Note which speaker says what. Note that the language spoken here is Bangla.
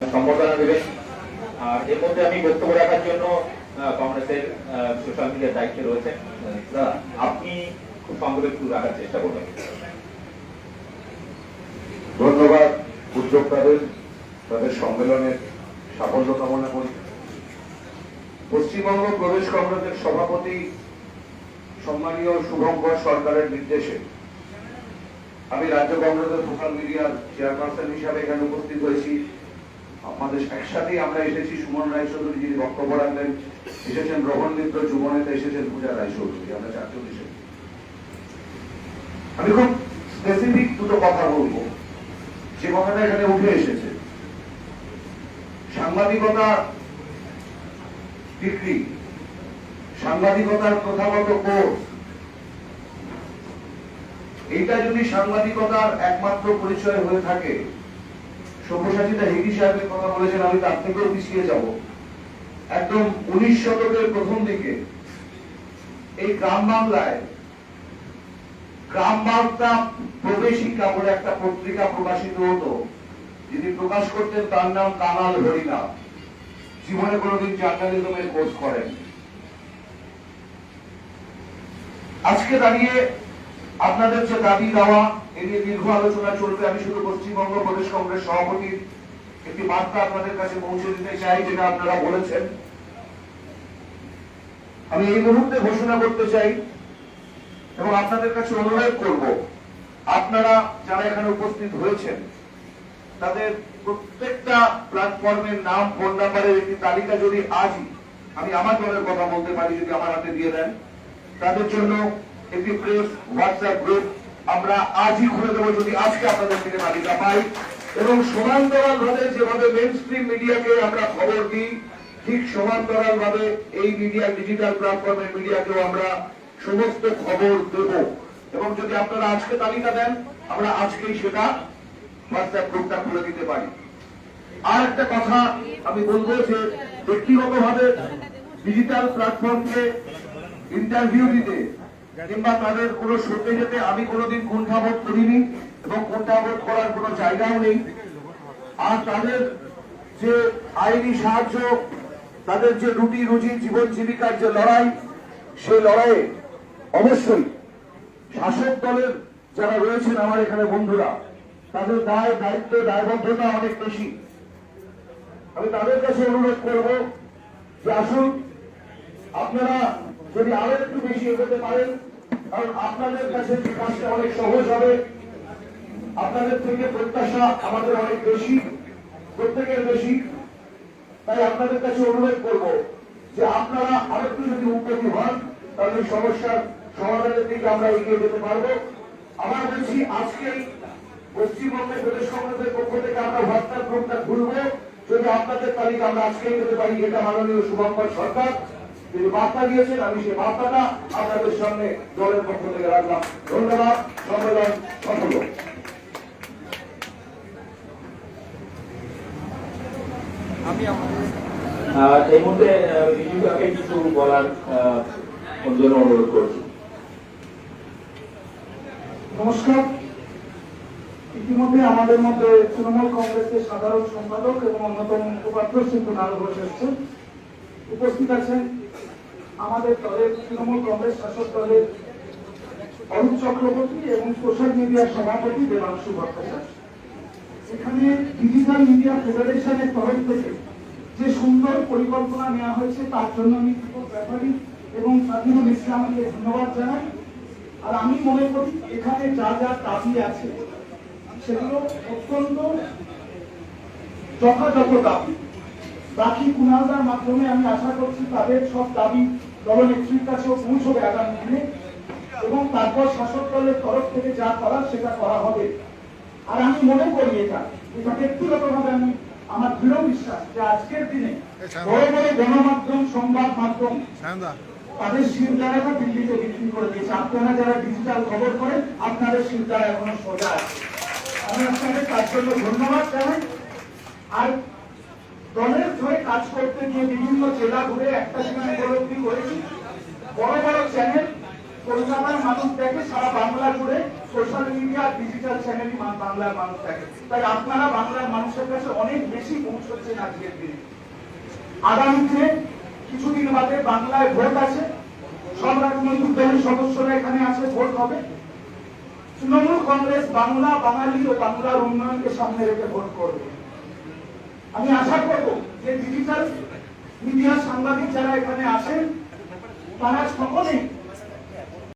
Speaker 1: সম্বর্ধনা দেবেন। আর এর মধ্যে আমি বক্তব্য রাখার জন্য কংগ্রেসের সোশ্যাল মিডিয়ার দায়িত্বে রয়েছেন আপনি খুব সংক্ষেপে একটু রাখার চেষ্টা করবেন।
Speaker 2: ধন্যবাদ উদ্যোক্তাদের, তাদের সম্মেলনের সাফল্য কামনা করি। পশ্চিমবঙ্গ প্রদেশ কংগ্রেসের সভাপতি সম্মানীয় শুভঙ্কর সরকারের নির্দেশে আমি রাজ্য কংগ্রেসের সোশ্যাল মিডিয়ার চেয়ারপারসন হিসাবে এখানে উপস্থিত হয়েছি। আমাদের একসাথেই আমরা এসেছি। সুমন রায়চৌধুরী যিনি বক্তব্য রাখলেন, এসেছেন রোহন মিত্র, যুবনেতা এসেছেন পূজা রায়চৌধুরী, আমরা চারজন এসেছি। আমি খুব স্পেসিফিক দুটো কথা বলবো, যে কথাটা এখানে উঠে এসেছে। সাংবাদিকতা ডিগ্রি, সাংবাদিকতার প্রথাগত কোর্স, এইটা যদি সাংবাদিকতার একমাত্র পরিচয় হয়ে থাকে, সব্যসাচিতা হেগি সাহেবের কথা বলেছেন, আমি তার থেকেও পিছিয়ে যাব। একদম 19 শতকের প্রথম দিকে এই গ্রাম বাংলায় গ্রাম বার্তা প্রবেশিকা বলে একটা পত্রিকা প্রকাশিত হতো। যিনি প্রকাশ করতেন তার নাম কানাল হরিনাথ। জীবনে কোনোদিন জার্নালিজমের কোর্স করেন। আজকে দাঁড়িয়ে আপনাদের যে দাবি দেওয়া, এ নিয়ে দীর্ঘ আলোচনা চলবে। আমি শুধু পশ্চিমবঙ্গ প্রদেশ কংগ্রেস সভাপতির একটি বার্তা আপনাদের কাছে পৌঁছে দিতে চাই, যেটা আপনারা বলেছেন। আমি এই মুহূর্তে ঘোষণা করতে চাই এবং আপনাদের কাছে অনুরোধ করব, আপনারা যারা এখানে উপস্থিত হয়েছেন তাদের প্রত্যেকটা প্ল্যাটফর্মের নাম, ফোন নাম্বারের একটি তালিকা যদি আজই, আমি আমার দলের কথা বলতে পারি, যদি আমার হাতে দিয়ে দেন, তাদের জন্য একটি প্রেস হোয়াটসঅ্যাপ গ্রুপ আমরা আজই খুলে দেবো, যদি আজকে আপনাদের থেকে তালিকা পাই। এবং সমান্তরাল ভাবে যেভাবে মেইন স্ট্রিম মিডিয়াকে আমরা খবর দিই, ঠিক সমান্তরাল ভাবে এই মিডিয়া, ডিজিটাল প্ল্যাটফর্মের মিডিয়াকেও আমরা সমস্ত খবর দেব। এবং যদি আপনারা আজকে তালিকা দেন, আমরা আজকেই সেটা হোয়াটসঅ্যাপ গ্রুপটা খুলে দিতে পারি। আর একটা কথা আমি বলবো, যে ব্যক্তিগতভাবে ডিজিটাল প্ল্যাটফর্মকে ইন্টারভিউ দিতে কিংবা তাদের কোনো শোতে যেতে আমি কোনোদিন কুণ্ঠাবোধ করিনি এবং কুণ্ঠাবোধ করার কোনো জায়গাও নেই। আর তাদের যে আইনি সাহায্য, তাদের যে রুটি রুজি, জীবন জীবিকার যে লড়াই, সেই লড়াইয়ে অবশ্যই শাসক দলের যারা রয়েছেন আমার এখানে বন্ধুরা, তাদের দায়, দায়িত্ব, দায়বদ্ধতা অনেক বেশি। আমি তাদের কাছে অনুরোধ করব যে আসুন, আপনারা যদি আরো একটু বেশি এগোতে পারেন, কারণ আপনাদের কাছে যে কাজটা অনেক সহজ হবে। আপনাদের থেকে প্রত্যাশা আমাদের অনেক বেশি, প্রত্যেকের বেশি। তাই আপনাদের কাছে অনুরোধ করব যে আপনারা আরো একটু যদি উদ্যোগী হন, তাহলে সমস্যার সমাধানের দিকে আমরা এগিয়ে যেতে পারবো। আমার বলছি, আজকেই পশ্চিমবঙ্গের প্রদেশ কংগ্রেসের পক্ষ থেকে আমরা হোয়াটসঅ্যাপ গ্রুপটা খুলবো। যদি আপনাদের তালিকা আমরা আজকেই পেতে পারি, এটা মাননীয় শুভঙ্কর সরকার তিনি বার্তা দিয়েছেন, আমি সেই বার্তাটা আপনাদের সামনে দলের পক্ষ থেকে রাখলাম। ধন্যবাদ। সম্মেলন সফল।
Speaker 1: এই মুহূর্তে বিজুকে কিছু বলার জন্য অনুরোধ করছি।
Speaker 3: নমস্কার। ইতিমধ্যে আমাদের মধ্যে তৃণমূল কংগ্রেসের সাধারণ সম্পাদক এবং অন্যতম মুখপাত্র শ্রী কুণাল ঘোষ এসেছেন, উপস্থিত আছেন আমাদের দলের তৃণমূল কংগ্রেস শাসক দলের অরূপ চক্রবর্তী এবং সোশ্যাল মিডিয়ার সভাপতি দেবাংশু ভট্টাচার্য। এখানে ডিজিটাল মিডিয়া ফেডারেশনের তরফ থেকে যে সুন্দর পরিকল্পনা নেওয়া হয়েছে, তার জন্য আমি ব্যাপারী এবং সাজিদুল ইসলামকে ধন্যবাদ জানাই। আর আমি মনে করি এখানে যা যা দাবি আছে সেগুলো অত্যন্ত যথাযথ দাবি। বাকি কুণালদার মাধ্যমে আমি আশা করছি তাদের সব দাবি দলনেত্রীর কাছেও পৌঁছবে আগামী দিনে, এবং তারপর শাসক দলের তরফ থেকে যা করার সেটা করা হবে। আর আমি মনে করি এটা ব্যক্তিগতভাবে আমি আমার দৃঢ় বিশ্বাস যে আজকের দিনে বড় বড় গণমাধ্যম, সংবাদ মাধ্যম তাদের শিরদাঁড়াটা দিল্লিতে বিক্রি করে দিয়েছে। আপনারা যারা ডিজিটাল খবর করেন, আপনাদের শিরদাঁড়া এখনো সোজা আছে। আমি আপনাদের তার জন্য ধন্যবাদ জানাই। আর দলের হয়ে কাজ করতে গিয়ে বিভিন্ন জেলা ঘুরে একটা জিনিস উপলব্ধি করেছি, বড় বড় চ্যানেল কলকাতার মানুষ দেখে, সারা বাংলা জুড়ে সোশ্যাল মিডিয়া ডিজিটাল চ্যানেলই বাংলার মানুষ দেখে। তাই আপনারা বাংলার মানুষের কাছে অনেক বেশি পৌঁছচ্ছেন আজকের দিনে। আগামীতে কিছুদিন বাদে বাংলায় ভোট আছে, সব রাজনৈতিক দলের সদস্যরা এখানে আছে, ভোট হবে। তৃণমূল কংগ্রেস বাংলা, বাঙালি ও বাংলার উন্নয়নকে সামনে রেখে ভোট করবে। আমি আশা করব যে ডিজিটাল মিডিয়া সাংবাদিক যারা এখানে আছেন তারা সকলেই